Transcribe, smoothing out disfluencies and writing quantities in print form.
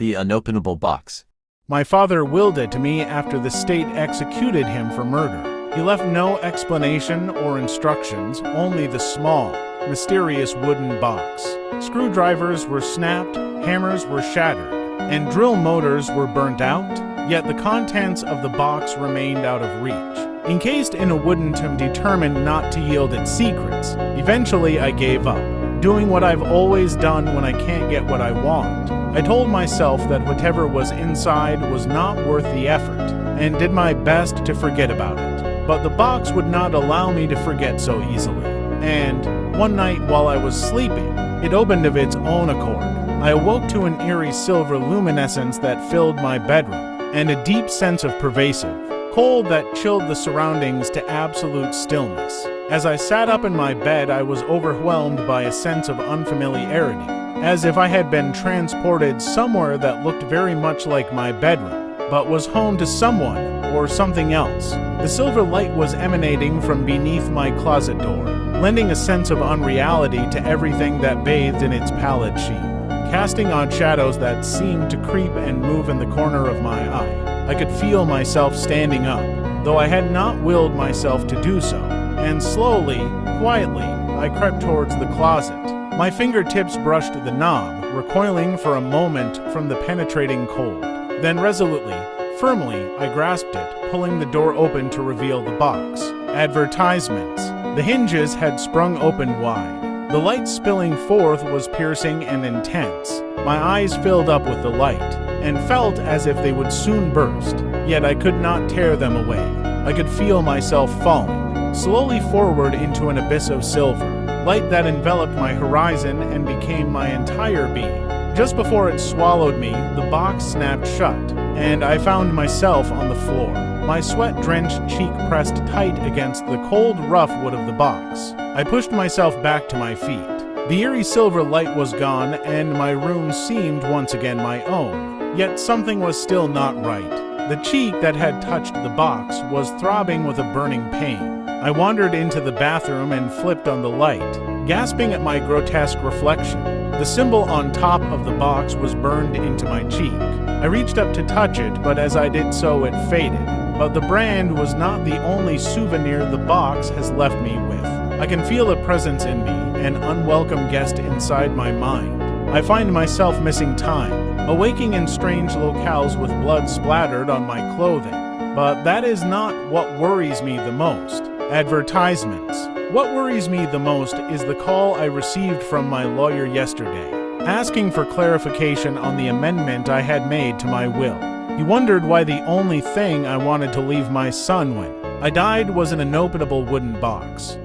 the unopenable box? My father willed it to me after the state executed him for murder. He left no explanation or instructions, only the small, mysterious wooden box. Screwdrivers were snapped, hammers were shattered, and drill motors were burnt out, yet the contents of the box remained out of reach. Encased in a wooden tomb determined not to yield its secrets, eventually I gave up, doing what I've always done when I can't get what I want. I told myself that whatever was inside was not worth the effort, and did my best to forget about it. But the box would not allow me to forget so easily. And one night while I was sleeping, it opened of its own accord. I awoke to an eerie silver luminescence that filled my bedroom, and a deep sense of pervasive cold that chilled the surroundings to absolute stillness. As I sat up in my bed, I was overwhelmed by a sense of unfamiliarity, as if I had been transported somewhere that looked very much like my bedroom, but was home to someone or something else. The silver light was emanating from beneath my closet door, lending a sense of unreality to everything that bathed in its pallid sheen, casting odd shadows that seemed to creep and move in the corner of my eye. I could feel myself standing up, though I had not willed myself to do so, and slowly, quietly, I crept towards the closet. My fingertips brushed the knob, recoiling for a moment from the penetrating cold. Then resolutely, firmly, I grasped it, pulling the door open to reveal the box. Advertisements. The hinges had sprung open wide. The light spilling forth was piercing and intense. My eyes filled up with the light, and felt as if they would soon burst, yet I could not tear them away. I could feel myself falling, slowly forward into an abyss of silver, light that enveloped my horizon and became my entire being. Just before it swallowed me, the box snapped shut, and I found myself on the floor, my sweat-drenched cheek pressed tight against the cold, rough wood of the box. I pushed myself back to my feet. The eerie silver light was gone, and my room seemed once again my own, yet something was still not right. The cheek that had touched the box was throbbing with a burning pain. I wandered into the bathroom and flipped on the light, gasping at my grotesque reflection. The symbol on top of the box was burned into my cheek. I reached up to touch it, but as I did so it faded. But the brand was not the only souvenir the box has left me with. I can feel a presence in me, an unwelcome guest inside my mind. I find myself missing time, awaking in strange locales with blood splattered on my clothing. But that is not what worries me the most. Advertisements. What worries me the most is the call I received from my lawyer yesterday, asking for clarification on the amendment I had made to my will. He wondered why the only thing I wanted to leave my son when I died was an unopenable wooden box.